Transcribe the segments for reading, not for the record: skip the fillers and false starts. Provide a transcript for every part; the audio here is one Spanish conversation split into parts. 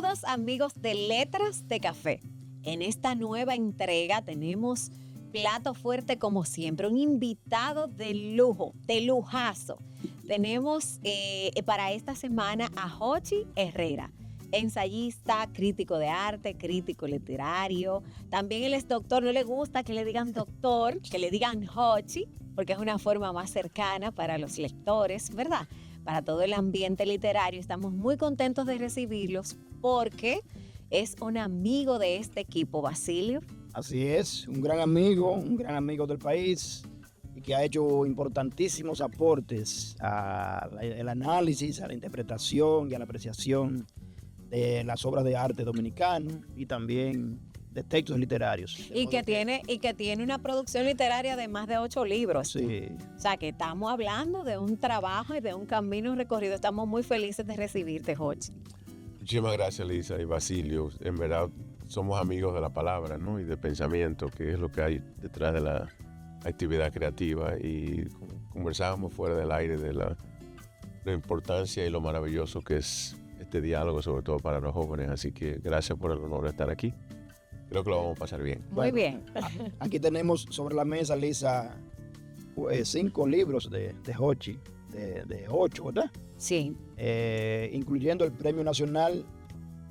Saludos amigos de Letras de Café. En esta nueva entrega tenemos plato fuerte como siempre, un invitado de lujo, de lujazo. Tenemos para esta semana a Jochi Herrera, ensayista, crítico de arte, crítico literario. También él es doctor, no le gusta que le digan doctor, que le digan Jochi, porque es una forma más cercana para los lectores, ¿verdad? Para todo el ambiente literario. Estamos muy contentos de recibirlos porque es un amigo de este equipo, Basilio. Así es, un gran amigo del país y que ha hecho importantísimos aportes al análisis, a la interpretación y a la apreciación de las obras de arte dominicano y también de textos literarios. Y que tiene una producción literaria de más de 8 libros. Sí. O sea, que estamos hablando de un trabajo y de un camino recorrido. Estamos muy felices de recibirte, Jochi. Muchísimas gracias, Lisa y Basilio. En verdad, somos amigos de la palabra, ¿no? Y del pensamiento, que es lo que hay detrás de la actividad creativa. Y conversábamos fuera del aire de la importancia y lo maravilloso que es este diálogo, sobre todo para los jóvenes. Así que gracias por el honor de estar aquí. Creo que lo vamos a pasar bien. Muy bien. Aquí tenemos sobre la mesa, Lisa, 5 libros de Jochi, de 8, ¿verdad? Sí. Incluyendo el Premio Nacional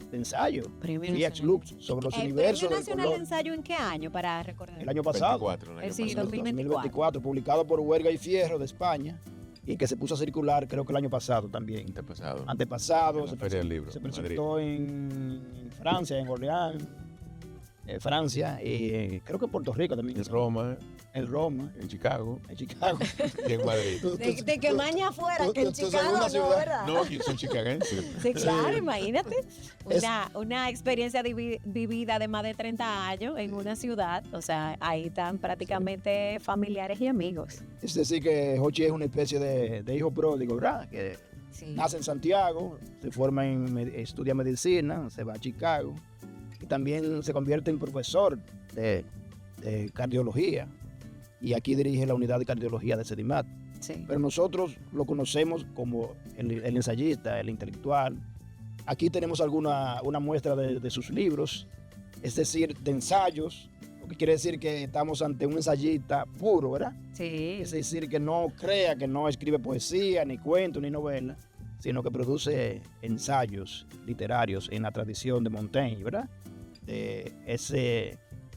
de Ensayo, FIEX Lux, sobre los universos ¿El Premio del Nacional color. de Ensayo en qué año, para recordar? El año pasado. 24, Sí, 2024. Publicado por Huerga y Fierro de España y que se puso a circular creo que el año pasado también. Antepasado. En la Feria del Libro, Se presentó en Francia, en Orleans, Francia, y creo que en Puerto Rico también. En Roma. En Roma. En Chicago. Y en Madrid. De que maña afuera, que en Chicago no, ¿verdad? No, yo soy chicagense. Sí, claro, imagínate. Una experiencia vivida de más de 30 años en una ciudad. O sea, ahí están prácticamente familiares y amigos. Es decir, que Jochi es una especie de hijo pródigo, ¿verdad? Que nace en Santiago, se forma estudia medicina, se va a Chicago y también se convierte en profesor de cardiología. Y aquí dirige la unidad de cardiología de CEDIMAT. Sí. Pero nosotros lo conocemos como el ensayista, el intelectual. Aquí tenemos una muestra de sus libros, es decir, de ensayos, lo que quiere decir que estamos ante un ensayista puro, ¿verdad? Sí. Es decir, que no crea que no escribe poesía, ni cuentos, ni novela, sino que produce ensayos literarios en la tradición de Montaigne, ¿verdad?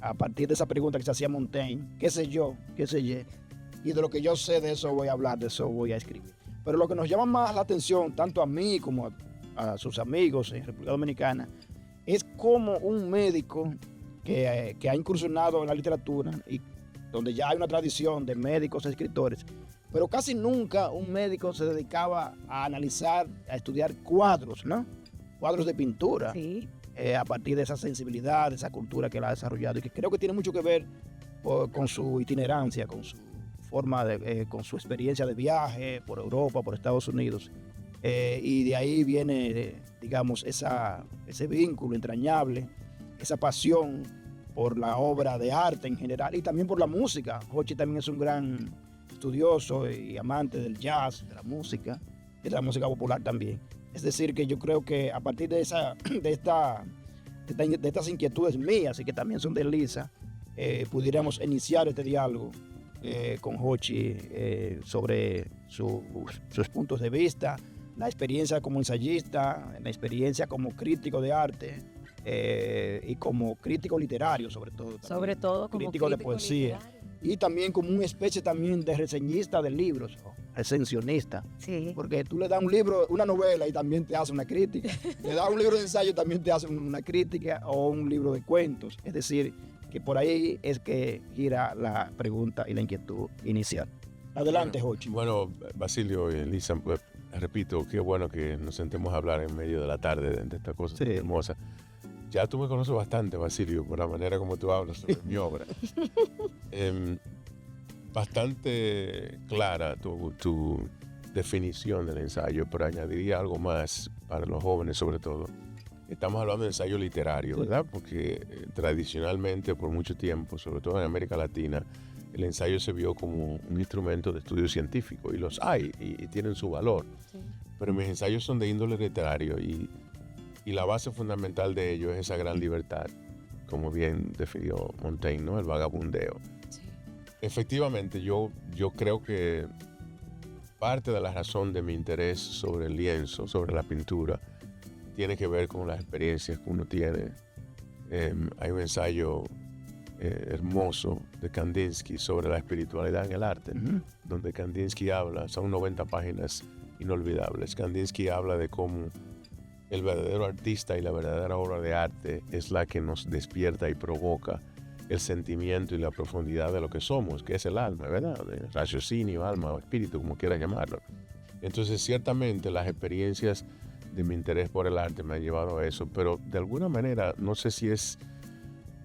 A partir de esa pregunta que se hacía Montaigne, ¿qué sé yo? ¿Qué sé yo? Y de lo que yo sé de eso voy a hablar, de eso voy a escribir. Pero lo que nos llama más la atención, tanto a mí como a sus amigos en República Dominicana, es como un médico que ha incursionado en la literatura y donde ya hay una tradición de médicos y escritores, pero casi nunca un médico se dedicaba a analizar, a estudiar cuadros, ¿no? Cuadros de pintura. Sí. A partir de esa sensibilidad, de esa cultura que él ha desarrollado y que creo que tiene mucho que ver con su itinerancia, con su forma, con su experiencia de viaje por Europa, por Estados Unidos. Y de ahí viene, digamos, ese vínculo entrañable, esa pasión por la obra de arte en general y también por la música. Jochi también es un gran estudioso y amante del jazz, de la música popular también. Es decir, que yo creo que a partir de estas inquietudes mías y que también son de Lisa, pudiéramos iniciar este diálogo con Jochi sobre sus puntos de vista, la experiencia como ensayista, la experiencia como crítico de arte y como crítico literario sobre todo. También. Sobre todo como crítico de poesía. Literario. Y también como una especie también de reseñista de libros, recensionista. Sí. Porque tú le das un libro, una novela y también te hace una crítica. Le das un libro de ensayo y también te hace una crítica o un libro de cuentos. Es decir, que por ahí es que gira la pregunta y la inquietud inicial. Adelante, Jochi. Bueno, Basilio y Elisa, repito, qué bueno que nos sentemos a hablar en medio de la tarde de esta cosa tan hermosa. Ya tú me conoces bastante, Basilio, por la manera como tú hablas sobre mi obra. Bastante clara tu definición del ensayo, pero añadiría algo más para los jóvenes sobre todo. Estamos hablando de ensayo literario, ¿verdad? Porque tradicionalmente, por mucho tiempo, sobre todo en América Latina, el ensayo se vio como un instrumento de estudio científico, y los hay, y tienen su valor. Sí. Pero mis ensayos son de índole literario, y Y la base fundamental de ello es esa gran libertad, como bien definió Montaigne, ¿no? El vagabundeo. Sí. Efectivamente, yo creo que parte de la razón de mi interés sobre el lienzo, sobre la pintura, tiene que ver con las experiencias que uno tiene. Hay un ensayo hermoso de Kandinsky sobre la espiritualidad en el arte, donde Kandinsky habla, son 90 páginas inolvidables. Kandinsky habla de cómo el verdadero artista y la verdadera obra de arte es la que nos despierta y provoca el sentimiento y la profundidad de lo que somos, que es el alma, ¿verdad? El raciocinio, alma o espíritu, como quieras llamarlo. Entonces, ciertamente las experiencias de mi interés por el arte me han llevado a eso, pero de alguna manera, no sé si es,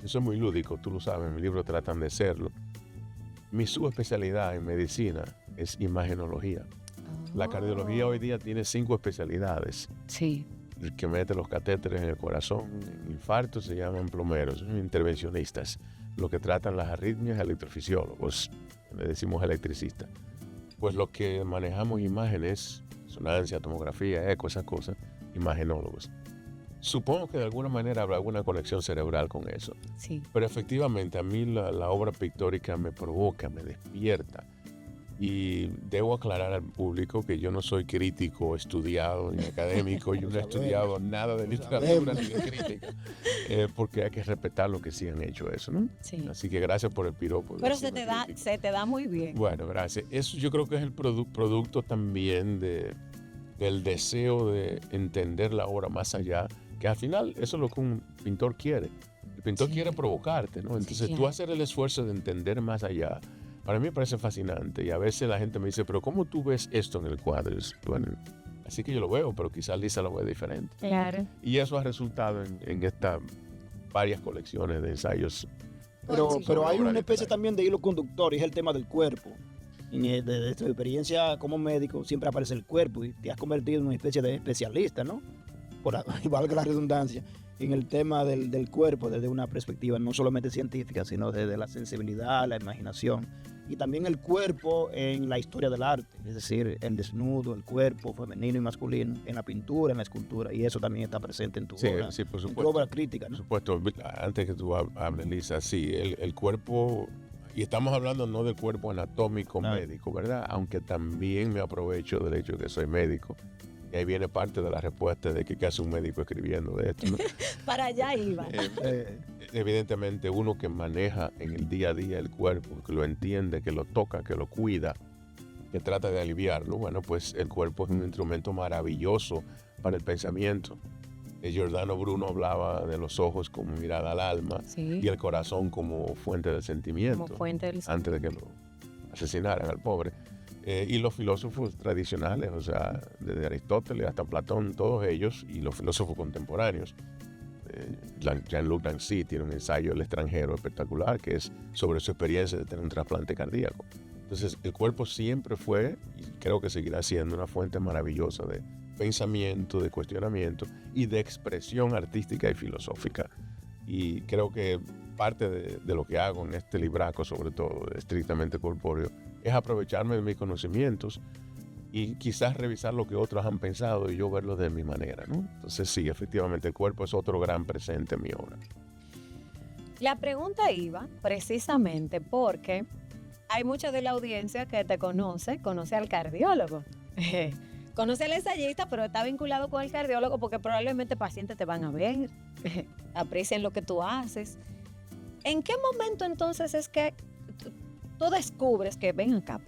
eso es muy lúdico, tú lo sabes, en mi libro tratan de serlo. Mi subespecialidad en medicina es imagenología. La cardiología hoy día tiene 5 especialidades. Sí. El que mete los catéteres en el corazón, en infartos, se llaman plomeros, son intervencionistas. Los que tratan las arritmias, electrofisiólogos, le decimos electricistas. Pues los que manejamos imágenes, resonancia, tomografía, eco, esas cosas, imagenólogos. Supongo que de alguna manera habrá alguna conexión cerebral con eso. Sí. Pero efectivamente a mí la obra pictórica me provoca, me despierta. Y debo aclarar al público que yo no soy crítico estudiado ni académico, yo no he estudiado nada de literatura ni de crítica, porque hay que respetar lo que sí han hecho eso, ¿no? Sí. Así que gracias por el piropo. Pero se te da muy bien. Bueno, gracias. Eso yo creo que es el producto también del deseo de entender la obra más allá, que al final eso es lo que un pintor quiere. El pintor quiere provocarte, ¿no? Entonces tú hacer el esfuerzo de entender más allá, para mí me parece fascinante. Y a veces la gente me dice, pero ¿cómo tú ves esto en el cuadro? Bueno, así que yo lo veo, pero quizás Lisa lo ve diferente. Claro. Y eso ha resultado en estas varias colecciones de ensayos. Pero hay una especie también de hilo conductor y es el tema del cuerpo. Desde tu experiencia como médico siempre aparece el cuerpo y te has convertido en una especie de especialista, ¿no? Valga la redundancia, en el tema del cuerpo desde una perspectiva no solamente científica, sino desde la sensibilidad, la imaginación y también el cuerpo en la historia del arte, es decir, el desnudo, el cuerpo femenino y masculino en la pintura, en la escultura, y eso también está presente en tu obra, sí, por supuesto, en tu obra crítica, ¿no? Por supuesto, antes que tú hables, Lisa, sí, el cuerpo, y estamos hablando no del cuerpo anatómico médico, ¿verdad? Aunque también me aprovecho del hecho de que soy médico. Y ahí viene parte de la respuesta de qué hace un médico escribiendo de esto, ¿no? Para allá iba. Evidentemente uno que maneja en el día a día el cuerpo, que lo entiende, que lo toca, que lo cuida, que trata de aliviarlo, bueno, pues el cuerpo es un instrumento maravilloso para el pensamiento. Giordano Bruno hablaba de los ojos como mirada al alma y el corazón como fuente del sentimiento, como fuente del... antes de que lo asesinaran al pobre. Y los filósofos tradicionales, o sea, desde Aristóteles hasta Platón, todos ellos, y los filósofos contemporáneos. Jean-Luc Nancy tiene un ensayo El extranjero espectacular, que es sobre su experiencia de tener un trasplante cardíaco. Entonces, el cuerpo siempre fue, y creo que seguirá siendo, una fuente maravillosa de pensamiento, de cuestionamiento y de expresión artística y filosófica. Y creo que parte de lo que hago en este libraco, sobre todo estrictamente corpóreo, es aprovecharme de mis conocimientos y quizás revisar lo que otros han pensado y yo verlo de mi manera, ¿no? Entonces sí, efectivamente el cuerpo es otro gran presente en mi obra. La pregunta iba precisamente porque hay mucha de la audiencia que te conoce al cardiólogo. Conoce al ensayista, pero está vinculado con el cardiólogo porque probablemente pacientes te van a ver, aprecian lo que tú haces. ¿En qué momento entonces es que tú descubres que ven acá,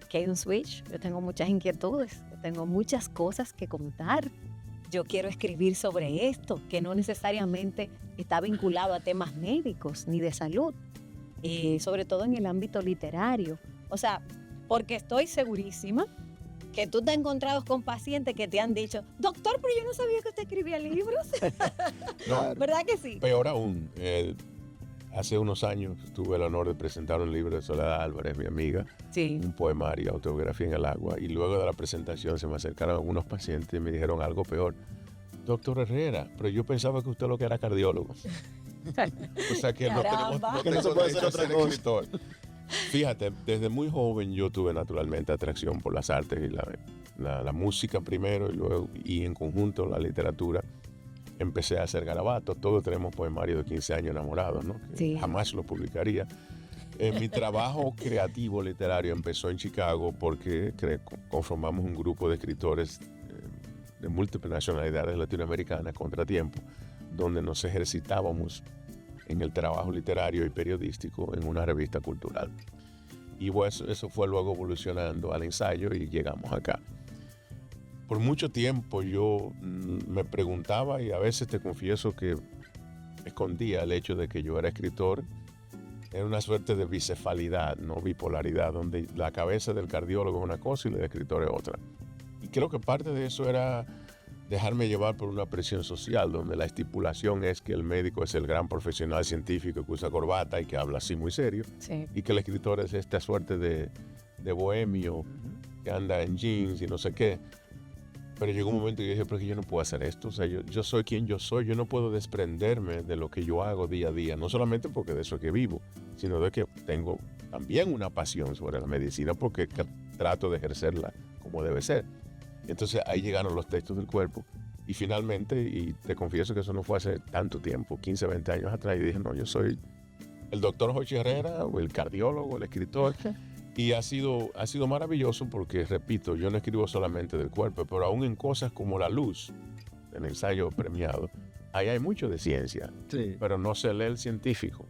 que hay un switch? Yo tengo muchas inquietudes, yo tengo muchas cosas que contar. Yo quiero escribir sobre esto, que no necesariamente está vinculado a temas médicos ni de salud, sobre todo en el ámbito literario. O sea, porque estoy segurísima que tú te has encontrado con pacientes que te han dicho, doctor, pero yo no sabía que usted escribía libros. No, ¿Verdad que sí? Peor aún, hace unos años tuve el honor de presentar un libro de Soledad Álvarez, mi amiga, un poemario, autobiografía en el agua, y luego de la presentación se me acercaron algunos pacientes y me dijeron algo peor. Doctor Herrera, pero yo pensaba que usted lo que era cardiólogo. O sea que no se puede hacer otra cosa. Escritor. Fíjate, desde muy joven yo tuve naturalmente atracción por las artes y la música primero y luego y en conjunto la literatura. empecé a hacer garabatos. Todos tenemos poemarios de 15 años enamorados, ¿no? Que Sí. jamás lo publicaría. Mi trabajo creativo literario empezó en Chicago porque conformamos un grupo de escritores de múltiples nacionalidades latinoamericanas, Contratiempo, donde nos ejercitábamos en el trabajo literario y periodístico en una revista cultural. Y pues, eso fue luego evolucionando al ensayo y llegamos acá. Por mucho tiempo yo me preguntaba, y a veces te confieso que escondía el hecho de que yo era escritor. Era una suerte de bicefalidad, no bipolaridad, donde la cabeza del cardiólogo es una cosa y la del escritor es otra. Y creo que parte de eso era dejarme llevar por una presión social, donde la estipulación es que el médico es el gran profesional científico que usa corbata y que habla así muy serio, Sí. y que el escritor es esta suerte de bohemio que anda en jeans y no sé qué. Pero llegó un momento y dije, pero que yo no puedo hacer esto. O sea, yo soy quien yo soy. Yo no puedo desprenderme de lo que yo hago día a día. No solamente porque de eso es que vivo, sino de que tengo también una pasión sobre la medicina porque trato de ejercerla como debe ser. Entonces ahí llegaron los textos del cuerpo. Y finalmente, y te confieso que eso no fue hace tanto tiempo, 15, 20 años atrás, y dije, no, yo soy el doctor Jochi Herrera, o el cardiólogo, el escritor. Y ha sido maravilloso porque, repito, yo no escribo solamente del cuerpo, pero aún en cosas como la luz, el ensayo premiado, ahí hay mucho de ciencia, Sí. pero no se lee el científico,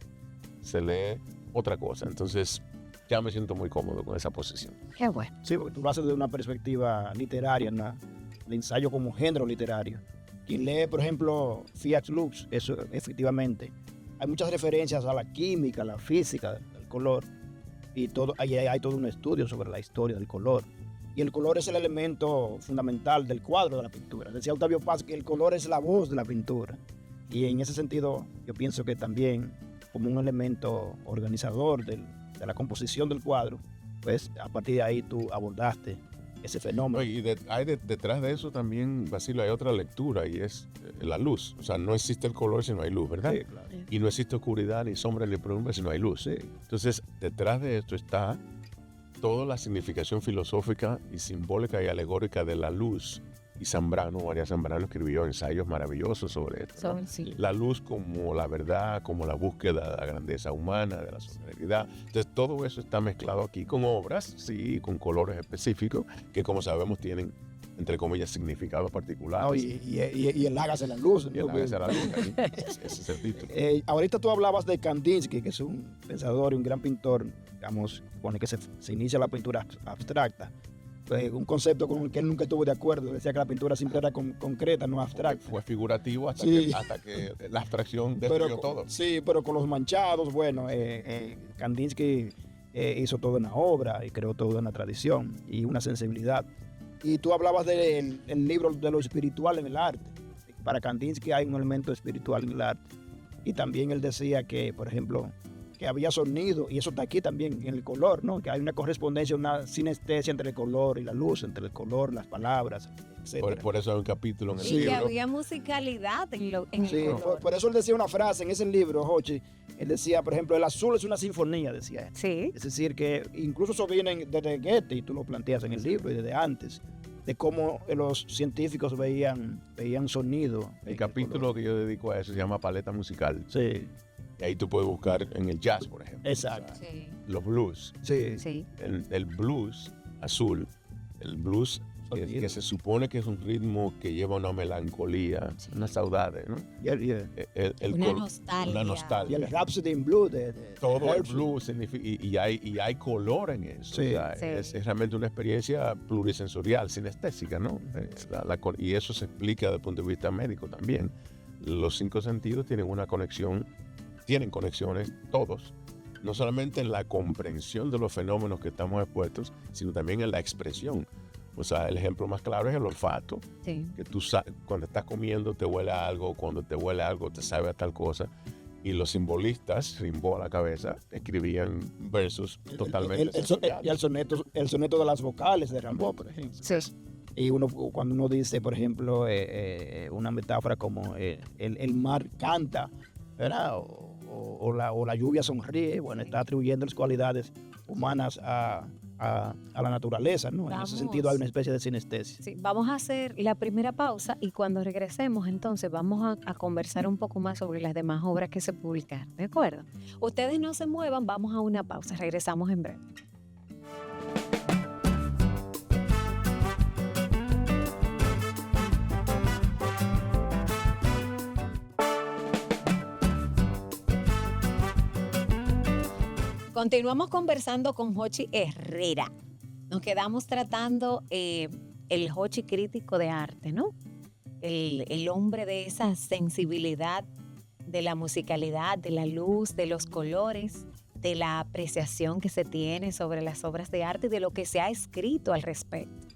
se lee otra cosa. Entonces, ya me siento muy cómodo con esa posición. Qué bueno. Sí, porque tú lo haces desde una perspectiva literaria, el ensayo como género literario. Quien lee, por ejemplo, Fiat Lux, eso efectivamente. Hay muchas referencias a la química, a la física del color, y ahí hay todo un estudio sobre la historia del color. Y el color es el elemento fundamental del cuadro de la pintura. Decía Octavio Paz que el color es la voz de la pintura. Y en ese sentido, yo pienso que también, como un elemento organizador de la composición del cuadro, pues a partir de ahí tú abordaste ese fenómeno. Y detrás de eso también, Basilio, hay otra lectura y es la luz. O sea, no existe el color si no hay luz, ¿verdad? Sí, claro. Y no existe oscuridad, ni sombra, ni penumbra si no hay luz. Sí. Entonces, detrás de esto está toda la significación filosófica y simbólica y alegórica de la luz. Y María Zambrano escribió ensayos maravillosos sobre esto, ¿no? Sí. La luz como la verdad, como la búsqueda de la grandeza humana, de la solidaridad. Entonces, todo eso está mezclado aquí con obras, sí, con colores específicos, que como sabemos tienen, entre comillas, significados particulares. No, y el hágase la luz. Y ¿no? hágase la luz, ahí. Ese es el título. Ahorita tú hablabas de Kandinsky, que es un pensador y un gran pintor, digamos, con el que se inicia la pintura abstracta. Un concepto con el que él nunca estuvo de acuerdo. Decía que la pintura siempre era concreta, no abstracta. Fue figurativo hasta, Sí. hasta que la abstracción destruyó todo. Sí, pero con los manchados, bueno, Kandinsky hizo toda una obra y creó toda una tradición y una sensibilidad. Y tú hablabas del libro de lo espiritual en el arte. Para Kandinsky hay un elemento espiritual en el arte. Y también él decía que, por ejemplo, que había sonido, y eso está aquí también en el color, ¿no? Que hay una correspondencia, una sinestesia entre el color y la luz, entre el color, las palabras, etc. Por eso hay un capítulo en el Y Sí, que libro. había musicalidad en Sí, el color. por eso él decía una frase en ese libro, Jochi. Él decía, por ejemplo, el azul es una sinfonía, decía él. Sí. Es decir, que incluso eso viene desde Goethe, y tú lo planteas en el libro, y desde antes, de cómo los científicos veían sonido. en El capítulo color. que yo dedico a eso se llama Paleta Musical. Sí, Y ahí tú puedes buscar en el jazz, por ejemplo. exacto. O sea, Sí. los blues. Sí, Sí. El blues azul. El blues que se supone que es un ritmo que lleva una melancolía, Sí. una saudade, ¿no? Y Una nostalgia. Una y nostalgia. el Rhapsody in Blue de Todo el Herzog. blues significa, y hay color en eso. Sí. O sea, Sí. es realmente una experiencia plurisensorial, sinestésica, ¿no? Y eso se explica desde el punto de vista médico también. Los 5 sentidos tienen una conexión, tienen conexiones todos, no solamente en la comprensión de los fenómenos que estamos expuestos, sino también en la expresión. O sea, el ejemplo más claro es el olfato, Sí. que tú cuando estás comiendo te huele a algo, cuando te huele a algo te sabe a tal cosa. Y los simbolistas, Rimbaud a la cabeza, escribían versos totalmente Y el soneto de las vocales de Rimbaud, por ejemplo. Sí. Y cuando uno dice, por ejemplo, una metáfora como el mar canta, ¿verdad? O la lluvia sonríe, bueno, está atribuyendo las cualidades humanas a a la naturaleza, ¿no? En ese sentido hay una especie de sinestesia. Sí, vamos a hacer la primera pausa y cuando regresemos entonces vamos a conversar un poco más sobre las demás obras que se publicaron, ¿de acuerdo? Ustedes no se muevan, vamos a una pausa, regresamos en breve. Continuamos conversando con Jochi Herrera. Nos quedamos tratando el Jochi crítico de arte, ¿no? El hombre de esa sensibilidad de la musicalidad, de la luz, de los colores, de la apreciación que se tiene sobre las obras de arte y de lo que se ha escrito al respecto.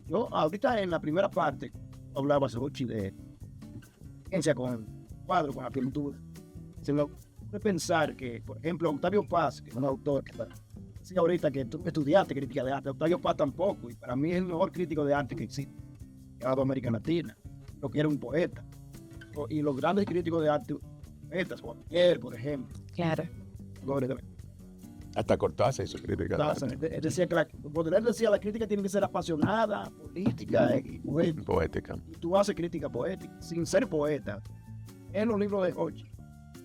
Yo ahorita en la primera parte hablaba Jochi de experiencia con el cuadro, con la pintura. Se me ocurre pensar que, por ejemplo, Octavio Paz, que es un autor que decía ahorita que tú estudiaste crítica de arte, Octavio Paz tampoco, y para mí es el mejor crítico de arte que existe en toda América Latina, lo que era un poeta. Y los grandes críticos de arte, poetas, Juan Pierre, por ejemplo. Claro. Hasta Cortázar hizo crítica de arte. Él decía que Baudelaire decía la crítica tiene que ser apasionada, política y Poética. Y tú haces crítica poética, sin ser poeta. En los libros de Jochi,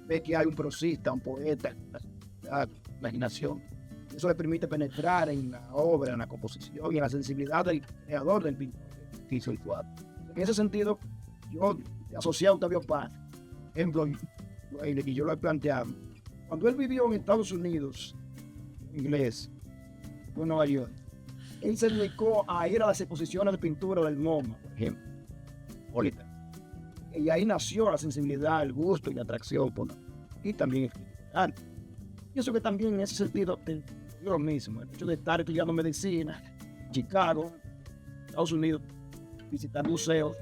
ves que hay un prosista, un poeta, la imaginación. Eso le permite penetrar en la obra, en la composición y en la sensibilidad del creador del pintor que hizo el cuadro. En ese sentido, yo asocié a Octavio Paz, ejemplo, y yo lo he planteado. Cuando él vivió en Estados Unidos, inglés, en Nueva York, él se dedicó a ir a las exposiciones de pintura del MoMA, por ejemplo, ahorita. Y ahí nació la sensibilidad, el gusto y la atracción y también el arte. Pienso que también en ese sentido yo lo mismo, el hecho de estar estudiando medicina en Chicago, Estados Unidos, visitar museos,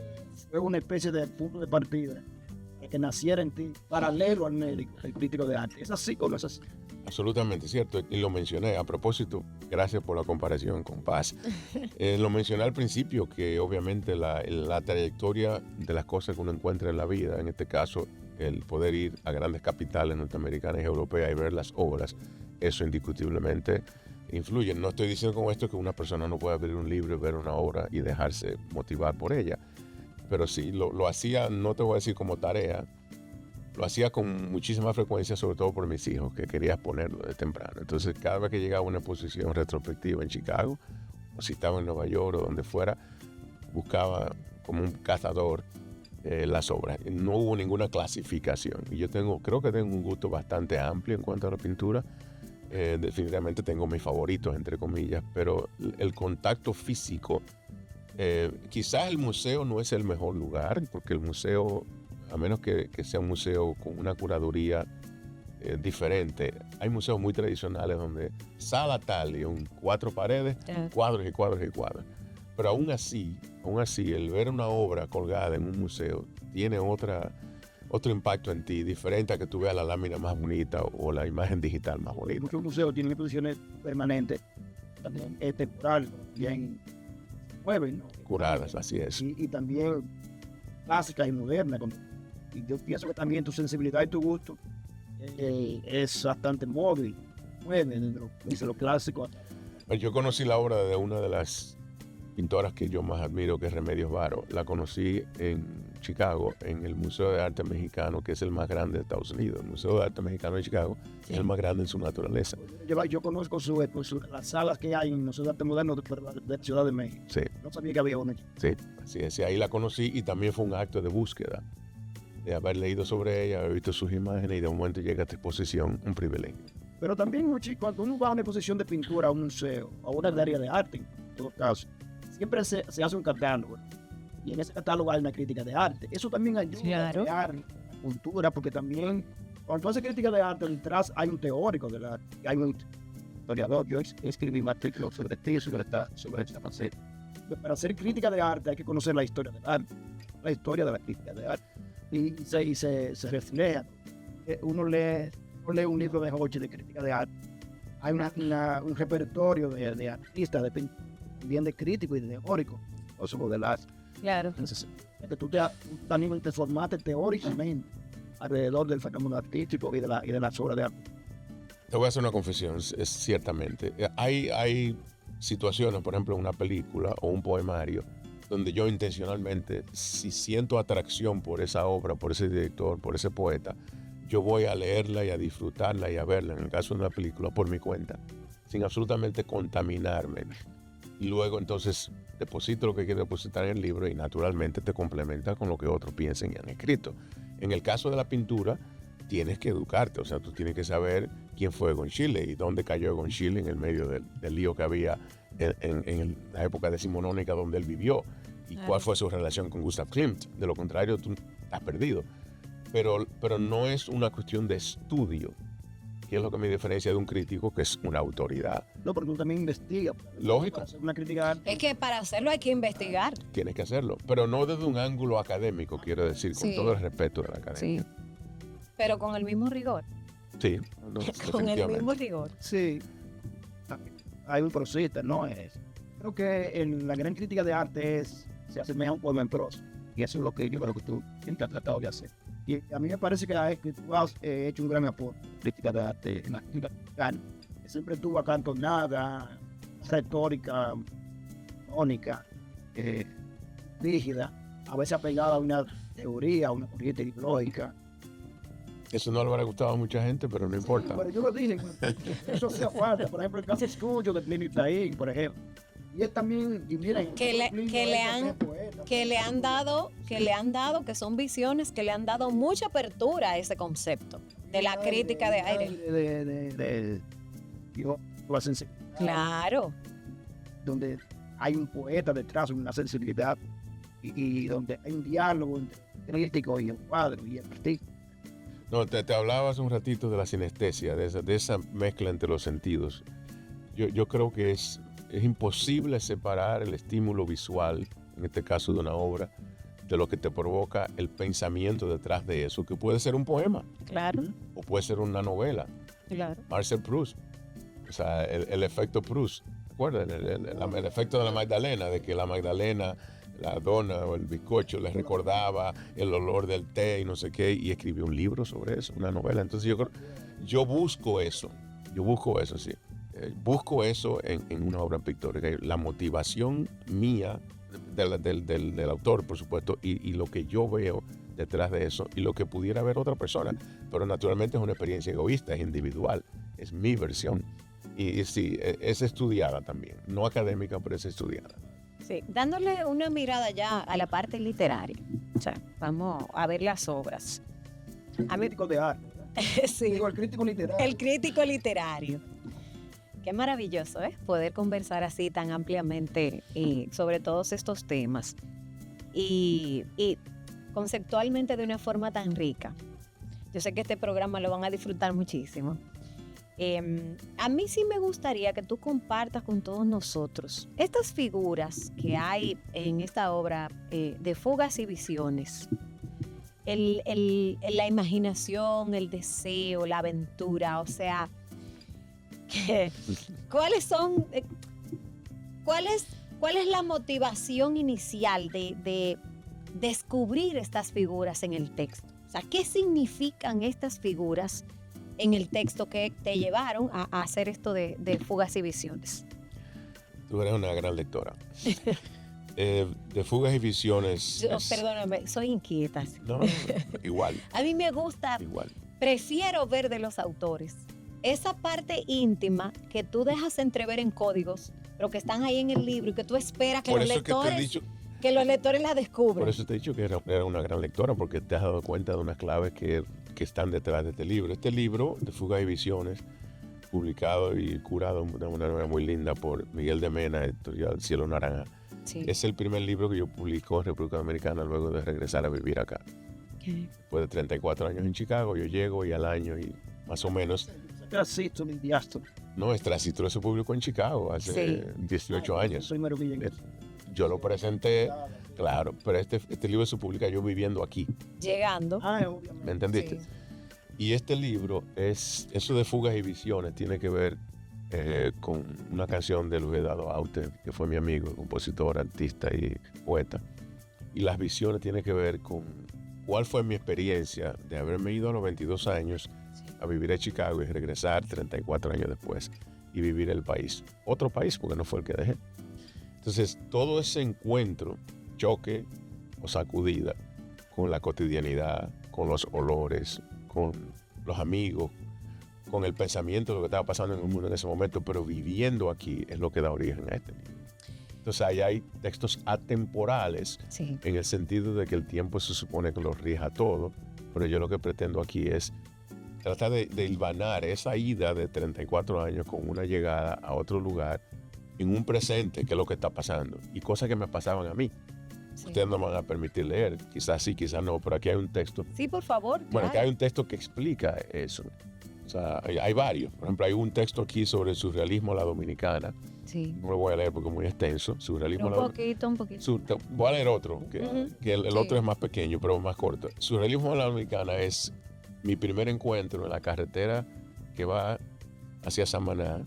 fue una especie de punto de partida de que naciera en ti, paralelo al médico, el crítico de arte. ¿Es así o no es así? Absolutamente cierto, y lo mencioné a propósito, gracias por la comparación con Paz. Lo mencioné al principio, que obviamente la trayectoria de las cosas que uno encuentra en la vida, en este caso el poder ir a grandes capitales norteamericanas y europeas y ver las obras, eso indiscutiblemente influye. No estoy diciendo con esto que una persona no pueda abrir un libro y ver una obra y dejarse motivar por ella, pero sí, lo hacía, no te voy a decir como tarea, lo hacía con muchísima frecuencia, sobre todo por mis hijos, que quería exponerlo de temprano. Entonces, cada vez que llegaba a una exposición retrospectiva en Chicago, o si estaba en Nueva York o donde fuera, buscaba como un cazador las obras. No hubo ninguna clasificación. Y yo creo que tengo un gusto bastante amplio en cuanto a la pintura. Definitivamente tengo mis favoritos, entre comillas, pero el contacto físico, quizás el museo no es el mejor lugar, porque el museo, a menos que sea un museo con una curaduría diferente. Hay museos muy tradicionales donde sala tal y 4 paredes, cuadros y cuadros y cuadros. Pero aún así, el ver una obra colgada en un museo tiene otro impacto en ti, diferente a que tú veas la lámina más bonita o la imagen digital más bonita. Muchos museos tienen exposiciones permanentes, también temporales, bien mueven, ¿no? Curadas, así es. Y también clásicas y modernas. Y yo pienso que también tu sensibilidad y tu gusto es bastante móvil, mueve desde lo clásico. Yo conocí la obra de una de las pintoras que yo más admiro, que es Remedios Varo. La conocí en Chicago, en el Museo de Arte Mexicano, que es el más grande de Estados Unidos. El Museo de Arte Mexicano de Chicago es el más grande en su naturaleza. Yo conozco las salas que hay en el Museo de Arte Moderno de la Ciudad de México. Sí. No sabía que había una. Sí, así es. Ahí la conocí y también fue un acto de búsqueda, de haber leído sobre ella, haber visto sus imágenes y de momento llega a esta exposición, un privilegio. Pero también, cuando uno va a una exposición de pintura, a un museo, a una área de arte, en todo caso, siempre se hace un catálogo. Y en ese catálogo hay una crítica de arte. Eso también ayuda a crear cultura, porque también, cuando tú haces crítica de arte, detrás hay un teórico del arte, hay un historiador. Yo escribí un artículo sobre esta faceta. Para hacer crítica de arte hay que conocer la historia del arte, la historia de la crítica de arte. Y se refleja. Uno lee un libro de Jochi de crítica de arte. Hay un repertorio de artistas, también de críticos y de teóricos, o sobre del arte. Claro. Entonces, que tú también te formaste teóricamente alrededor del fenómeno artístico y de las obras de arte. Te voy a hacer una confesión, es ciertamente. Hay situaciones, por ejemplo, en una película o un poemario, donde yo intencionalmente, si siento atracción por esa obra, por ese director, por ese poeta, yo voy a leerla y a disfrutarla y a verla, en el caso de una película, por mi cuenta, sin absolutamente contaminarme. Y luego entonces deposito lo que quiero depositar en el libro y naturalmente te complementa con lo que otros piensen y han escrito. En el caso de la pintura, tienes que educarte, o sea, tú tienes que saber quién fue Egon Schiele y dónde cayó Egon Schiele en el medio del lío que había en la época decimonónica donde él vivió y cuál fue su relación con Gustav Klimt. De lo contrario, tú estás perdido. Pero no es una cuestión de estudio, que es lo que me diferencia de un crítico que es una autoridad. No, porque tú también investigas. Lógico. Para hacer una crítica de arte. Es que para hacerlo hay que investigar. Tienes que hacerlo, pero no desde un ángulo académico, quiero decir, con Sí. todo el respeto de la academia. Sí. Pero con el mismo rigor. Sí, no, Con el definitivamente. mismo rigor. Sí, hay un prosista, no es. Creo que en la gran crítica de arte se asemeja a un poema en prosa. Y eso es lo que yo creo que tú siempre has tratado de hacer. Y a mí me parece que tú has hecho un gran aporte en la crítica de arte, en la crítica mexicana, que siempre estuvo acantonada, retórica, tónica, rígida, a veces apegada a una teoría, a una corriente ideológica. Eso no le habrá gustado a mucha gente, pero no importa. Pero yo lo dije, eso hacía falta. Por ejemplo, el caso Escucho de Plinio Taín, por ejemplo. Y él también, y miren, Que le han dado, sí. que son visiones que le han dado mucha apertura a ese concepto de la crítica de aire. De la sensibilidad, Claro. donde hay un poeta detrás, una sensibilidad, y donde hay un diálogo entre el crítico y el cuadro y el artista. No, te hablaba hace un ratito de la sinestesia, de esa mezcla entre los sentidos. Yo creo que es imposible separar el estímulo visual, en este caso de una obra, de lo que te provoca el pensamiento detrás de eso, que puede ser un poema Claro, o puede ser una novela. claro. Marcel Proust, o sea, el efecto Proust, ¿recuerdan? El efecto de la Magdalena, de que la Magdalena, la dona o el bizcocho les recordaba el olor del té y no sé qué, y escribió un libro sobre eso, una novela. Entonces yo busco eso, sí. Busco eso en una obra pictórica. La motivación mía, del autor, por supuesto, y lo que yo veo detrás de eso, y lo que pudiera ver otra persona. Pero naturalmente es una experiencia egoísta, es individual, es mi versión. Y sí, es estudiada también, no académica, pero es estudiada. Sí, dándole una mirada ya a la parte literaria. O sea, vamos a ver las obras. El A mí- crítico de arte. Sí, Digo, el crítico literario. el crítico literario. Qué maravilloso, ¿eh? Poder conversar así tan ampliamente sobre todos estos temas y conceptualmente de una forma tan rica. Yo sé que este programa lo van a disfrutar muchísimo. A mí sí me gustaría que tú compartas con todos nosotros estas figuras que hay en esta obra de Fugas y Visiones. La imaginación, el deseo, la aventura, o sea, ¿cuáles son, cuál es la motivación inicial de descubrir estas figuras en el texto? O sea, ¿qué significan estas figuras en el texto que te llevaron a hacer esto de Fugas y Visiones? Tú eres una gran lectora. De Fugas y Visiones. Perdóname, soy inquieta. No, igual. A mí me gusta, Igual. prefiero ver de los autores esa parte íntima que tú dejas entrever en códigos, pero que están ahí en el libro y que tú esperas que Por los eso que te he lectores, dicho, que los lectores la descubran. por eso te he dicho que era una gran lectora, porque te has dado cuenta de unas claves que están detrás de este libro. Este libro, de Fugas y Visiones, publicado y curado de una manera muy linda por Miguel de Mena, editorial Cielo Naranja, Sí. es el primer libro que yo publico en República Dominicana luego de regresar a vivir acá. Después de 34 años en Chicago, yo llego y al año y más o menos. Tracito, mi diástolo. No, Extracito se publicó en Chicago hace Sí. 18 años. Soy Mero Guillén. Yo lo presenté, claro, pero este libro se publica yo viviendo aquí. Llegando. Obviamente. ¿Me entendiste? Sí. Y este libro eso de Fugas y Visiones tiene que ver con una canción de Luis Dado Aute, que fue mi amigo, compositor, artista y poeta. Y las visiones tienen que ver con cuál fue mi experiencia de haberme ido a los 22 años a vivir a Chicago y regresar 34 años después y vivir el país. Otro país, porque no fue el que dejé. Entonces, todo ese encuentro, choque o sacudida con la cotidianidad, con los olores, con los amigos, con el pensamiento de lo que estaba pasando en el mundo en ese momento, pero viviendo aquí es lo que da origen a este libro. Entonces ahí hay textos atemporales, Sí. en el sentido de que el tiempo se supone que lo rija todo, pero yo lo que pretendo aquí es tratar de hilvanar esa ida de 34 años con una llegada a otro lugar en un presente, que es lo que está pasando, y cosas que me pasaban a mí. Sí. Ustedes no me van a permitir leer, quizás sí, quizás no, pero aquí hay un texto. Sí, por favor. Bueno, aquí claro. hay un texto que explica eso. O sea, hay varios. Por ejemplo, hay un texto aquí sobre el surrealismo a la dominicana. Sí. No lo voy a leer porque es muy extenso. Surrealismo a la dominicana. Un poquito. Voy a leer otro, que, Ujú. que el Sí. otro es más pequeño, pero más corto. Surrealismo a la dominicana es mi primer encuentro en la carretera que va hacia Samaná.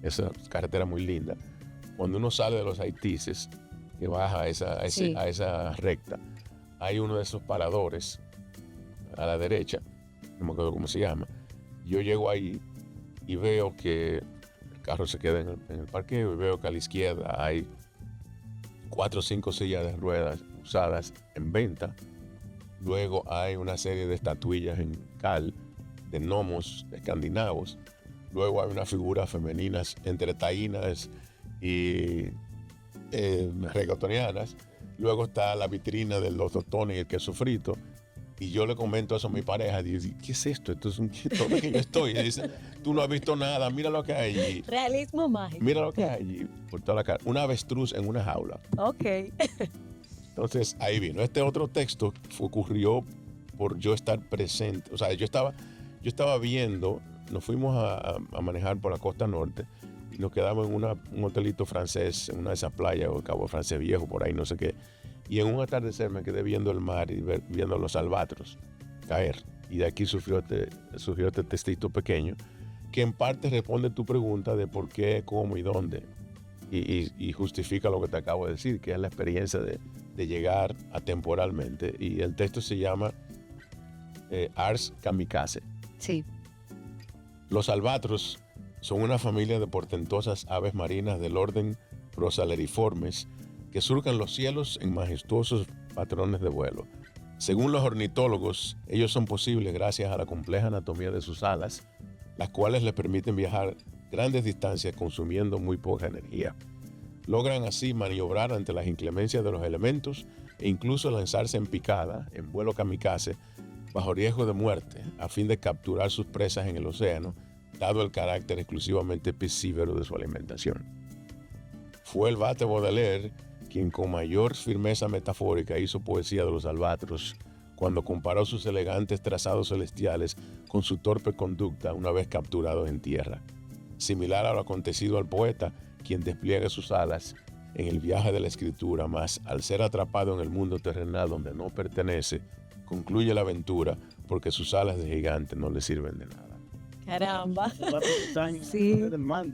Esa carretera muy linda. Cuando uno sale de los Haitises, que baja Sí. a esa recta, hay uno de esos paradores a la derecha, no me acuerdo cómo se llama. Yo llego ahí y veo que el carro se queda en el parqueo y veo que a la izquierda hay 4 o 5 sillas de ruedas usadas en venta. Luego hay una serie de estatuillas en cal de gnomos escandinavos. Luego hay unas figuras femeninas entre taínas y reggaetonianas. Luego está la vitrina de los tostones y el queso frito. Y yo le comento eso a mi pareja. Y dice, ¿qué es esto? Esto es un ¿dónde que yo estoy? Y dice, tú no has visto nada, mira lo que hay allí. Realismo mágico. Mira lo que hay allí por toda la cara. Una avestruz en una jaula. Ok. Entonces ahí vino. Este otro texto ocurrió por yo estar presente. O sea, yo estaba viendo, nos fuimos a manejar por la costa norte y nos quedamos en un hotelito francés, en una de esas playas, o Cabo Francés Viejo, por ahí, no sé qué. Y en un atardecer me quedé viendo el mar y viendo los albatros caer. Y de aquí surgió este textito pequeño que en parte responde tu pregunta de por qué, cómo y dónde. Y justifica lo que te acabo de decir, que es la experiencia de llegar atemporalmente. Y el texto se llama Ars Kamikaze. Sí. Los albatros son una familia de portentosas aves marinas del orden Prosaleriformes que surcan los cielos en majestuosos patrones de vuelo. Según los ornitólogos, ellos son posibles gracias a la compleja anatomía de sus alas, las cuales les permiten viajar grandes distancias consumiendo muy poca energía. Logran así maniobrar ante las inclemencias de los elementos e incluso lanzarse en picada, en vuelo kamikaze, bajo riesgo de muerte, a fin de capturar sus presas en el océano, dado el carácter exclusivamente piscívoro de su alimentación. Fue el Vate Baudelaire quien con mayor firmeza metafórica hizo poesía de los albatros cuando comparó sus elegantes trazados celestiales con su torpe conducta una vez capturados en tierra. Similar a lo acontecido al poeta, quien despliega sus alas en el viaje de la escritura, mas al ser atrapado en el mundo terrenal donde no pertenece, concluye la aventura porque sus alas de gigante no le sirven de nada. Caramba. Sí. Sí. Del mar.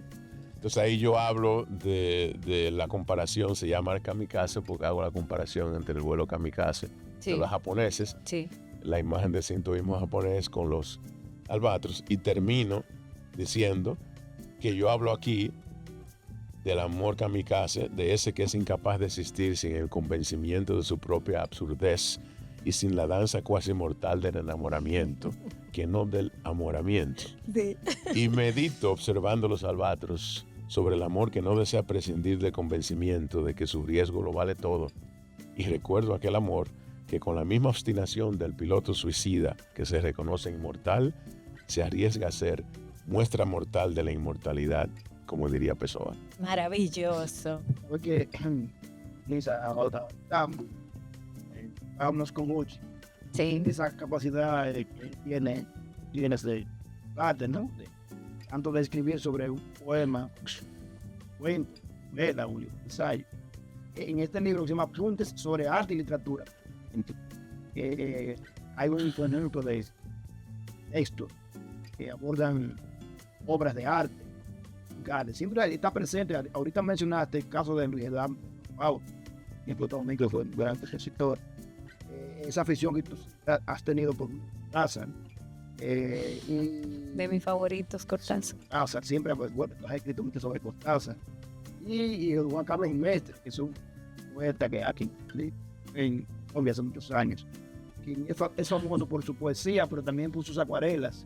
Entonces ahí yo hablo de la comparación, se llama kamikaze porque hago la comparación entre el vuelo kamikaze Sí. de los japoneses, Sí. la imagen del sintoísmo japonés con los albatros, y termino diciendo que yo hablo aquí del amor kamikaze, de ese que es incapaz de existir sin el convencimiento de su propia absurdez y sin la danza cuasi mortal del enamoramiento, que no del amoramiento. Sí. Y medito observando los albatros sobre el amor que no desea prescindir del convencimiento de que su riesgo lo vale todo. Y recuerdo aquel amor que con la misma obstinación del piloto suicida que se reconoce inmortal, se arriesga a ser muestra mortal de la inmortalidad, como diría Pessoa. Maravilloso. Porque, Lisa, ahora vámonos con mucho. Sí. Esa capacidad que tienes de arte, ¿no? Tanto de escribir sobre un poema, cuento, novela, un ensayo. En este libro que se llama Apuntes sobre arte y literatura, hay un ejemplo de textos que abordan obras de arte. Siempre está presente. Ahorita mencionaste el caso de Enrique Pau, el protagonista durante ese sector. Esa afición que tú has tenido por casa, De mis favoritos, Cortázar. O sea, siempre pues, bueno, has escrito mucho sobre Cortázar. Y Juan Carlos Mestre, que es un poeta que aquí en Colombia hace muchos años, que es famoso por su poesía, pero también por sus acuarelas.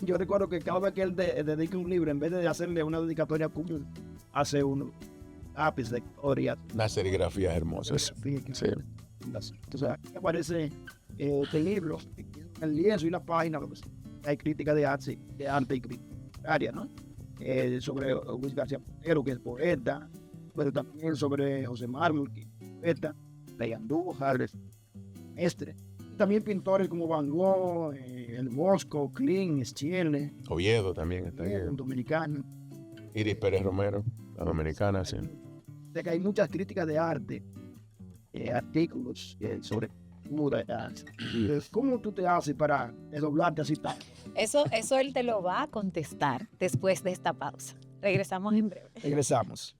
Yo recuerdo que cada vez que él dedica un libro, en vez de hacerle una dedicatoria común, hace un lápiz de historia. Una serigrafía hermosa. Sí. Entonces, aquí aparece este libro, el lienzo y la página, pues, hay crítica de arte y crítica literaria, ¿no? Sobre Luis García Montero, que es poeta, pero también sobre José Mármol, que es poeta, Ley Andújar, Mestre. También pintores como Van Gogh, El Bosco, Klimt, Schiele. Oviedo también está ahí. Un dominicano. Iris Pérez Romero, la dominicana, sí. De que hay muchas críticas de arte, artículos sobre cultura. ¿Cómo tú te haces para desdoblarte así tal? Eso él te lo va a contestar después de esta pausa. Regresamos en breve. Regresamos.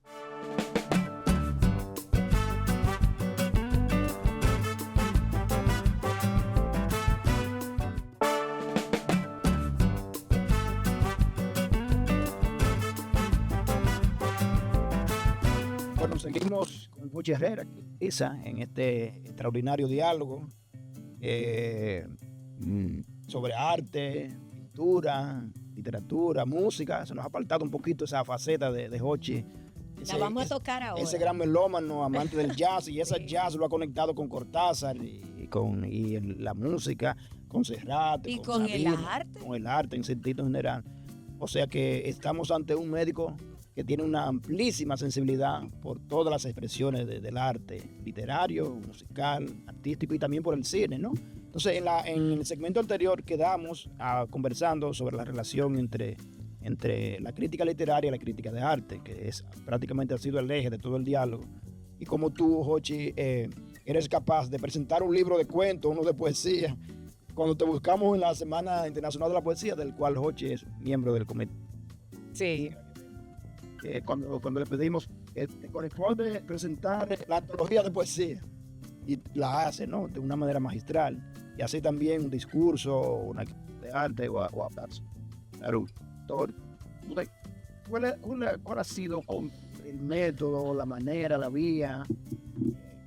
Bueno, seguimos con Jochi Herrera, en este extraordinario diálogo sobre arte, pintura, literatura, música. Se nos ha apartado un poquito esa faceta de Jochi. La vamos a tocar ahora. Ese gran melómano, amante del jazz, y ese jazz lo ha conectado con Cortázar y la música, con Serrat. Y con Sabina, el arte. Con el arte en sentido general. O sea que estamos ante un médico que tiene una amplísima sensibilidad por todas las expresiones del arte literario, musical, artístico y también por el cine, ¿no? Entonces, en el segmento anterior quedamos conversando sobre la relación entre la crítica literaria y la crítica de arte, que prácticamente ha sido el eje de todo el diálogo. Y como tú, Jochi, eres capaz de presentar un libro de cuentos, uno de poesía, cuando te buscamos en la Semana Internacional de la Poesía, del cual Jochi es miembro del comité. Sí. Cuando le pedimos, te corresponde presentar la antología de poesía, y la hace, ¿no?, de una manera magistral, y así también un discurso, una de arte o hablarse. Claro, ¿cuál ha sido el método, la manera, la vía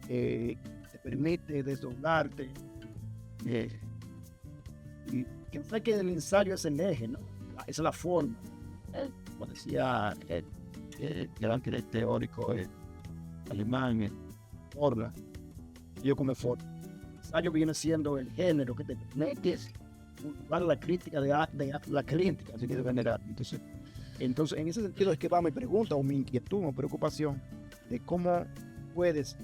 que te permite desdoblarte? Y que sé que el ensayo es el eje, ¿no? Esa es la forma. Como decía el gran teórico alemán, Orla, yo como forma. El ensayo viene siendo el género que te permite cultivar la crítica la crítica, así que de general. Entonces, en ese sentido es que va mi pregunta o mi inquietud o preocupación de cómo puedes,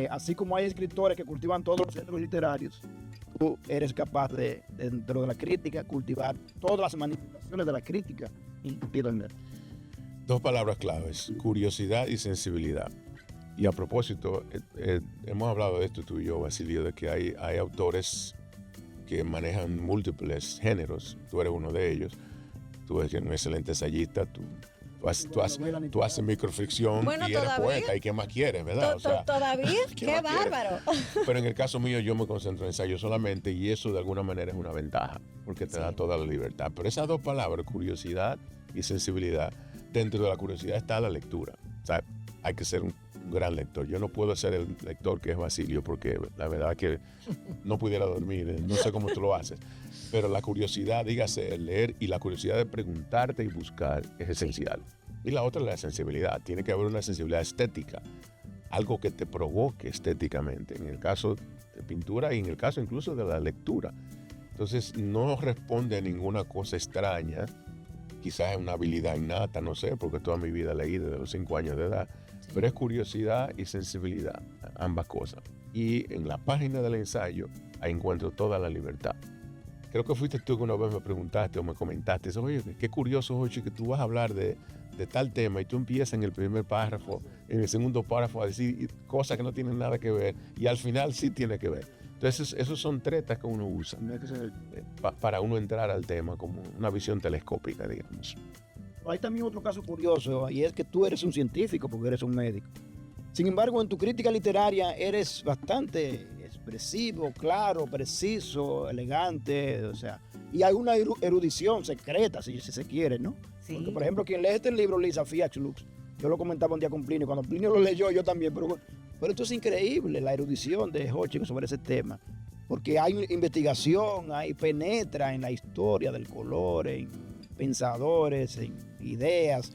así como hay escritores que cultivan todos los géneros literarios, tú eres capaz de, dentro de la crítica, cultivar todas las manifestaciones de la crítica. Dos palabras claves: curiosidad y sensibilidad. Y a propósito, hemos hablado de esto tú y yo, Basilio, de que hay autores que manejan múltiples géneros. Tú eres uno de ellos. Tú eres un excelente ensayista. Tú haces microfricción, bueno, y eres todavía, poeta. ¿Y qué más quieres, verdad? ¿Todavía? ¡Qué bárbaro! Pero en el caso mío, yo me concentro en ensayo solamente, y eso de alguna manera es una ventaja, porque te da toda la libertad. Pero esas dos palabras, curiosidad y sensibilidad, dentro de la curiosidad está la lectura. O sea, hay que ser un gran lector. Yo no puedo ser el lector que es Basilio, porque la verdad que no pudiera dormir. No sé cómo tú lo haces. Pero la curiosidad, dígase, el leer, y la curiosidad de preguntarte y buscar es esencial. Y la otra es la sensibilidad. Tiene que haber una sensibilidad estética, algo que te provoque estéticamente, en el caso de pintura y en el caso incluso de la lectura. Entonces, no responde a ninguna cosa extraña. Quizás es una habilidad innata, no sé, porque toda mi vida leí desde los 5 años de edad. Pero es curiosidad y sensibilidad, ambas cosas. Y en la página del ensayo, ahí encuentro toda la libertad. Creo que fuiste tú que una vez me preguntaste o me comentaste, oye, qué curioso, Jochi, que tú vas a hablar de tal tema y tú empiezas en el primer párrafo, en el segundo párrafo a decir cosas que no tienen nada que ver, y al final sí tiene que ver. Entonces, esos son tretas que uno usa para uno entrar al tema como una visión telescópica, digamos. Hay también otro caso curioso, y es que tú eres un científico porque eres un médico. Sin embargo, en tu crítica literaria eres bastante expresivo, claro, preciso, elegante, o sea, Y hay una erudición secreta, si se quiere, ¿no? Sí. Porque, por ejemplo, quien lee este libro, Lisa Fiatch-Lux, yo lo comentaba un día con Plinio, cuando Plinio lo leyó, yo también, pero esto es increíble, la erudición de Hutchins sobre ese tema, porque hay investigación, penetra en la historia del color, en pensadores, en ideas,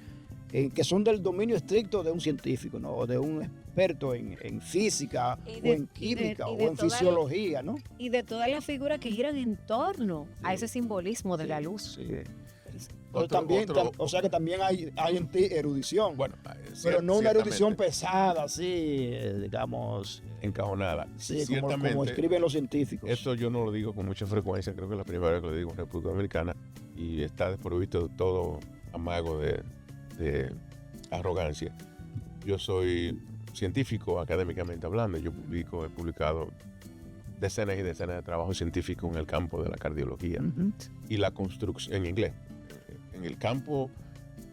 que son del dominio estricto de un científico, ¿no? O de un experto en física, o en química, o en fisiología, ¿no? Y de todas las figuras que giran en torno a ese simbolismo de la luz. Sí. O sea que también hay en ti erudición. Bueno, pero no una erudición pesada, así, digamos. Encajonada. Sí, como escriben los científicos. Esto yo no lo digo con mucha frecuencia, creo que es la primera vez que lo digo en República Dominicana y está desprovisto de todo amago de arrogancia. Yo soy científico académicamente hablando, he publicado decenas y decenas de trabajos científicos en el campo de la cardiología y la construcción, en inglés. En el campo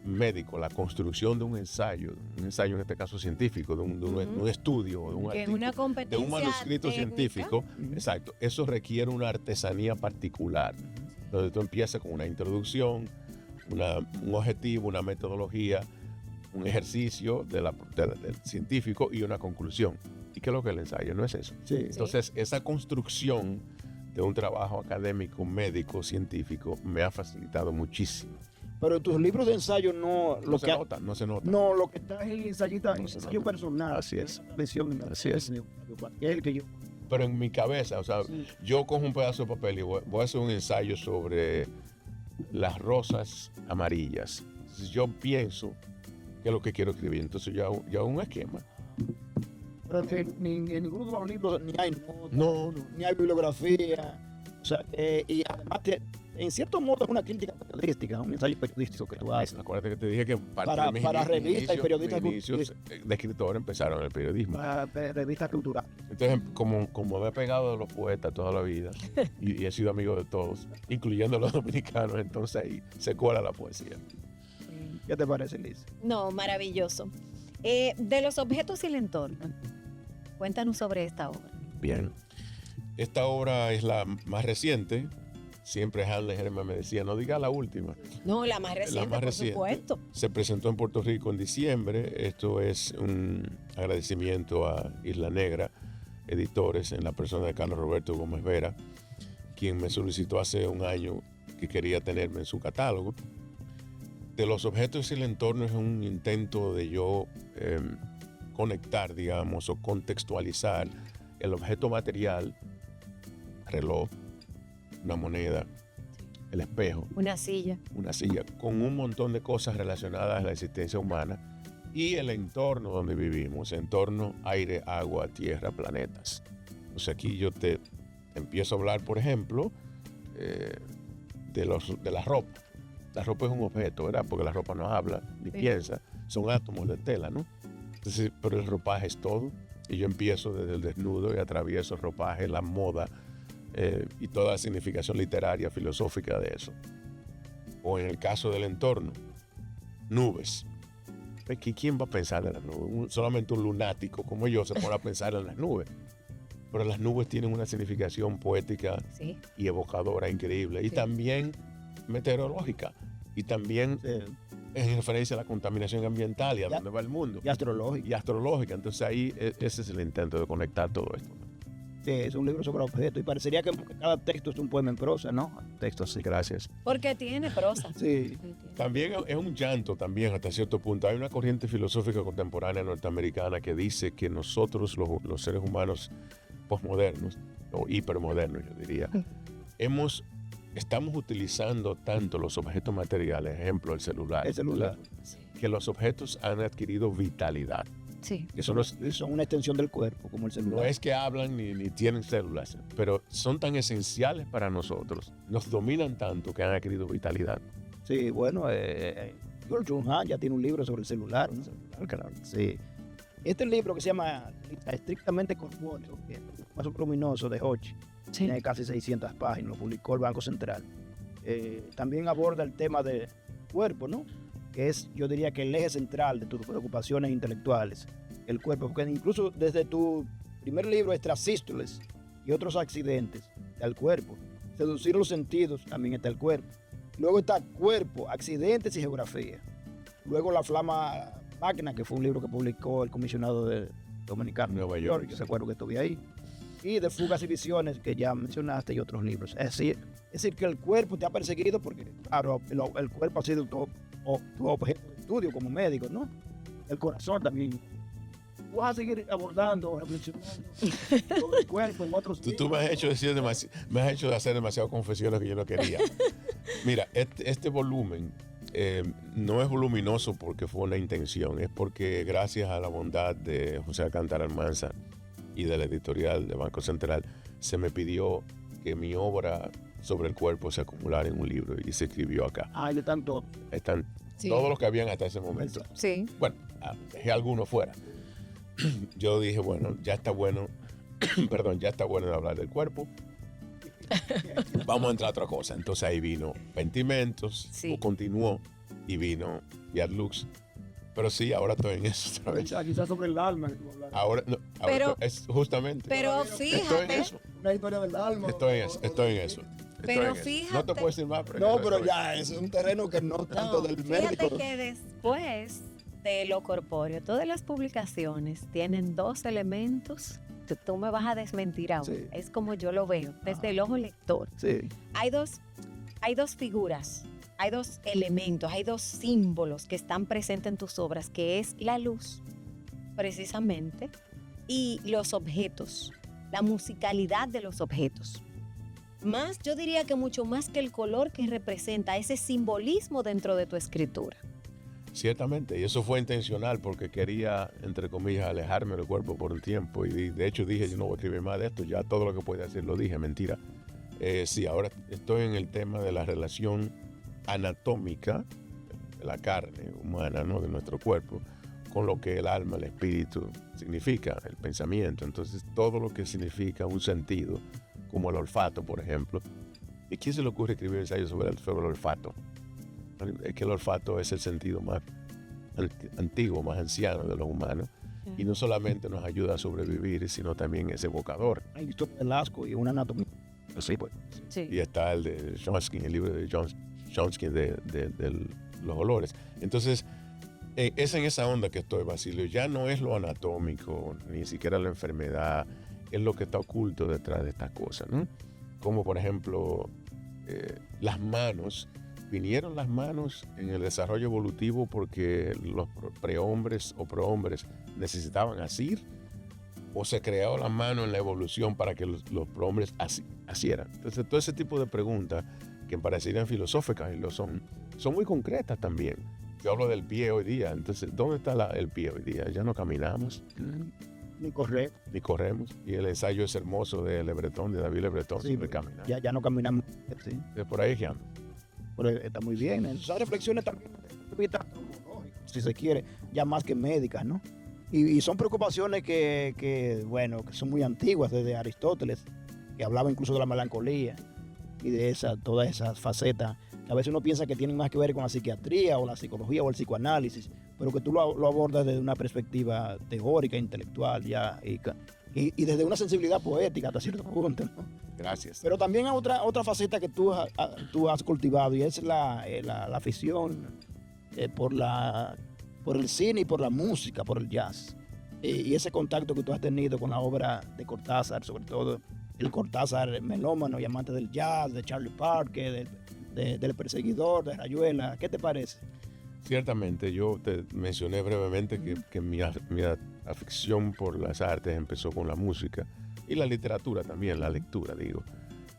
médico, la construcción de un ensayo en este caso científico, de un estudio, de un artículo, de un manuscrito técnica científico, exacto, eso requiere una artesanía particular, donde tú empiezas con una introducción, un objetivo, una metodología, un ejercicio del científico y una conclusión. ¿Y qué es lo que es el ensayo? No es eso. Sí. Entonces, esa construcción de un trabajo académico, médico, científico, me ha facilitado muchísimo. Pero en tus libros de ensayo no se nota. No, lo que está en ensayita, ensayo personal. Así es. Así es. El que yo. Pero en mi cabeza, o sea, yo cojo un pedazo de papel y voy a hacer un ensayo sobre las rosas amarillas. Entonces yo pienso qué es lo que quiero escribir. Entonces yo hago un esquema. Pero en ninguno de los libros ni hay notas, no, ni hay bibliografía. O sea, y además en cierto modo es una crítica periodística, un ensayo periodístico que tú haces. Acuérdate que te dije que para revistas y periodistas mis inicios de escritor empezaron en el periodismo. Para revistas culturales. Entonces, como me he pegado de los poetas toda la vida y he sido amigo de todos, incluyendo los dominicanos, entonces ahí se cuela la poesía. ¿Qué te parece, Liz? No, maravilloso. De los objetos y el entorno, cuéntanos sobre esta obra. Bien. Esta obra es la más reciente. Siempre Hanley Herman me decía, no diga la última. No, la más reciente, por supuesto. Se presentó en Puerto Rico en diciembre. Esto es un agradecimiento a Isla Negra, editores, en la persona de Carlos Roberto Gómez Vera, quien me solicitó hace un año que quería tenerme en su catálogo. De los objetos y el entorno es un intento de yo conectar, digamos, o contextualizar el objeto material, reloj, una moneda, el espejo, una silla, con un montón de cosas relacionadas a la existencia humana y el entorno donde vivimos, entorno, aire, agua, tierra, planetas. Entonces aquí yo te empiezo a hablar, por ejemplo, de la ropa. La ropa es un objeto, ¿verdad? Porque la ropa no habla ni piensa, son átomos de tela, ¿no? Entonces, pero el ropaje es todo. Y yo empiezo desde el desnudo y atravieso el ropaje, la moda y toda la significación literaria, filosófica de eso. O en el caso del entorno, nubes. ¿Quién va a pensar en las nubes? Solamente un lunático como yo se pone a pensar en las nubes. Pero las nubes tienen una significación poética y evocadora increíble. Y también meteorológica. Y también en referencia a la contaminación ambiental y a dónde va el mundo. Y astrológica. Entonces ahí ese es el intento de conectar todo esto. Sí, es un libro sobre objetos y parecería que cada texto es un poema en prosa, ¿no? Texto, sí, gracias. Porque tiene prosa. Sí. También es un llanto también hasta cierto punto. Hay una corriente filosófica contemporánea norteamericana que dice que nosotros, los seres humanos posmodernos, o hipermodernos yo diría, estamos utilizando tanto los objetos materiales, ejemplo el celular, que los objetos han adquirido vitalidad. Sí. Que son una extensión del cuerpo, como el celular. No es que hablan ni tienen células, pero son tan esenciales para nosotros, nos dominan tanto que han adquirido vitalidad. Sí, bueno, George Jung ya tiene un libro sobre el celular. Claro. Sí. Este libro que se llama Estrictamente Corpóreo, que es el más luminoso de Hutchins, tiene casi 600 páginas, lo publicó el Banco Central. También aborda el tema del cuerpo, ¿no? Que es, yo diría que el eje central de tus preocupaciones intelectuales, el cuerpo, porque incluso desde tu primer libro, Extrasístoles y otros accidentes del cuerpo, seducir los sentidos, también está el cuerpo. Luego está cuerpo, accidentes y geografía. Luego la flama máquina, que fue un libro que publicó el comisionado dominicano Nueva York. Yo recuerdo que estuve ahí. Y de fugas y visiones, que ya mencionaste, y otros libros. Es decir, que el cuerpo te ha perseguido porque, claro, el cuerpo ha sido tu objeto de estudio como médico, ¿no? El corazón también. Tú vas a seguir abordando, reflexionando sobre el cuerpo en otros Tú me has hecho hacer demasiadas confesiones que yo no quería. Mira, este volumen no es voluminoso porque fue una intención, es porque gracias a la bondad de José Alcántara Almanza y de la editorial de Banco Central, se me pidió que mi obra sobre el cuerpo se acumulara en un libro y se escribió acá. Ah, de tanto. Están Sí. todos los que habían hasta ese momento. Sí. Bueno, dejé algunos fuera. Yo dije, bueno, ya está bueno, perdón, ya está bueno de hablar del cuerpo. Vamos a entrar a otra cosa. Entonces ahí vino Pentimentos, Sí. continuó y vino Yad Lux. Pero sí, ahora estoy en eso otra vez. Quizás sobre el alma. Ahora Pero- es justamente. Pero Estoy en fíjate, eso. Una historia del alma. Estoy en eso. Estoy en eso. Pero No te fíjate- puedo decir más. No, estoy- pero ya, es un terreno que no tanto del fíjate médico. que después de lo corpóreo, todas las publicaciones tienen dos elementos que tú me vas a desmentir ahora. Sí. Es como yo lo veo, desde el ojo lector. Sí. Hay dos figuras, hay dos elementos, hay dos símbolos que están presentes en tus obras, que es la luz, precisamente, y los objetos, la musicalidad de los objetos. Más, yo diría que mucho más que el color que representa ese simbolismo dentro de tu escritura. Ciertamente, y eso fue intencional porque quería, entre comillas, alejarme del cuerpo por un tiempo. Y de hecho dije, yo no voy a escribir más de esto, ya todo lo que pueda decir lo dije, mentira. Sí, ahora estoy en el tema de la relación anatómica de la carne humana, ¿no? De nuestro cuerpo, con lo que el alma, el espíritu significa, el pensamiento. Entonces, todo lo que significa un sentido, como el olfato, por ejemplo. ¿Y quién se le ocurre escribir ensayos sobre el olfato? Es que el olfato es el sentido más antiguo, más anciano de los humanos. Y no solamente nos ayuda a sobrevivir, sino también es evocador. Hay historia del asco y una anatomía. Sí, pues. Sí. Y está el de Chomsky, el libro de Chomsky de los olores. Entonces, es en esa onda que estoy, Basilio. Ya no es lo anatómico, ni siquiera la enfermedad, es lo que está oculto detrás de estas cosas, ¿no? Como por ejemplo, las manos. Vinieron las manos en el desarrollo evolutivo porque los prehombres o prohombres necesitaban asir, o se creó la mano en la evolución para que los prohombres asieran. Entonces, todo ese tipo de preguntas que parecerían filosóficas y lo son muy concretas también. Yo hablo del pie hoy día. Entonces, ¿dónde está el pie hoy día? Ya no caminamos, Ni correr. ni corremos. Y el ensayo es hermoso de Lebretón, de David Lebretón, Sí, sobre caminar. ya no caminamos. Sí. Por ahí que ando. Pero está muy bien. Esas reflexiones también desde el punto de vista antropológico, si se quiere, ya más que médicas, ¿no? Y son preocupaciones que son muy antiguas, desde Aristóteles, que hablaba incluso de la melancolía y de todas esas facetas que a veces uno piensa que tienen más que ver con la psiquiatría o la psicología o el psicoanálisis, pero que tú lo abordas desde una perspectiva teórica, intelectual, ya, y desde una sensibilidad poética hasta cierto punto, ¿no? Gracias. Pero también hay otra faceta que tú has cultivado, y es la afición por el cine y por la música, por el jazz. Y ese contacto que tú has tenido con la obra de Cortázar, sobre todo el Cortázar melómano y amante del jazz, de Charlie Parker, del Perseguidor, de Rayuela. ¿Qué te parece? Ciertamente, yo te mencioné brevemente que mi afición por las artes empezó con la música y la literatura también, la lectura, digo.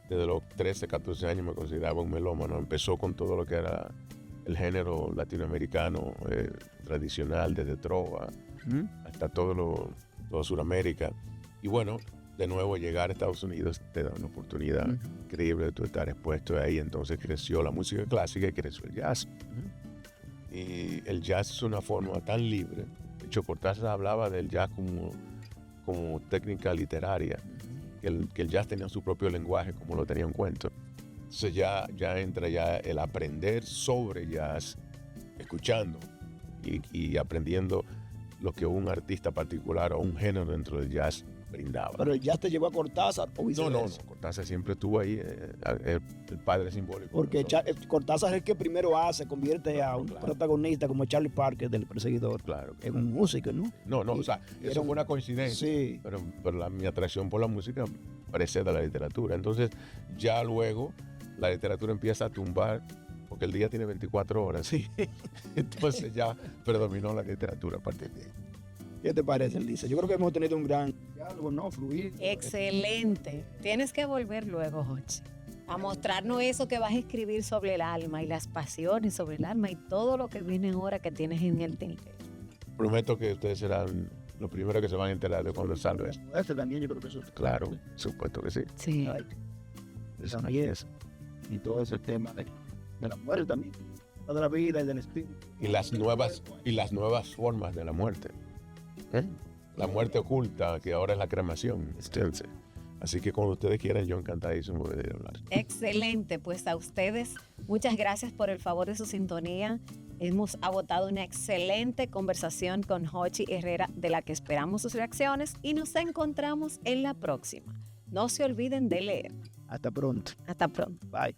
Desde los 13, 14 años me consideraba un melómano. Empezó con todo lo que era el género latinoamericano tradicional, desde trova hasta todo Sudamérica. Y bueno, de nuevo llegar a Estados Unidos te da una oportunidad increíble de tú estar expuesto ahí. Entonces creció la música clásica y creció el jazz. Y el jazz es una forma tan libre. De hecho, Cortázar hablaba del jazz como técnica literaria, que el jazz tenía su propio lenguaje, como lo tenía en cuento. Entonces ya entra el aprender sobre jazz, escuchando y aprendiendo lo que un artista particular o un género dentro del jazz brindaba. Pero ya te llevó a Cortázar o No, viceversa. Cortázar siempre estuvo ahí, el padre simbólico. Porque Cortázar es el que primero convierte a un Claro. protagonista como Charlie Parker del Perseguidor Claro. en un músico, ¿no? No, o sea, Era eso un- fue una coincidencia. Sí. Pero mi atracción por la música precede a la literatura. Entonces, ya luego la literatura empieza a tumbar, porque el día tiene 24 horas. Sí. Entonces ya predominó la literatura a partir de ahí. ¿Qué te parece, Lisa? Yo creo que hemos tenido un gran diálogo, ¿no? Fluido. Excelente. Tienes que volver luego, Jochi, a mostrarnos eso que vas a escribir sobre el alma y las pasiones sobre el alma y todo lo que viene ahora que tienes en el tintero. Prometo que ustedes serán los primeros que se van a enterar de cuando salga eso. Este también yo creo que eso es Claro, supuesto que sí. Sí. Ay, esa belleza. Y todo ese tema de la muerte también. De la vida y del espíritu. Y las nuevas formas de la muerte. ¿Eh? La muerte oculta, que ahora es la cremación. Esténse. Así que cuando ustedes quieran, yo encantadísimo de hablar. Excelente, pues a ustedes muchas gracias por el favor de su sintonía. Hemos agotado una excelente conversación con Jochi Herrera, de la que esperamos sus reacciones y nos encontramos en la próxima. No se olviden de leer. Hasta pronto. Hasta pronto. Bye.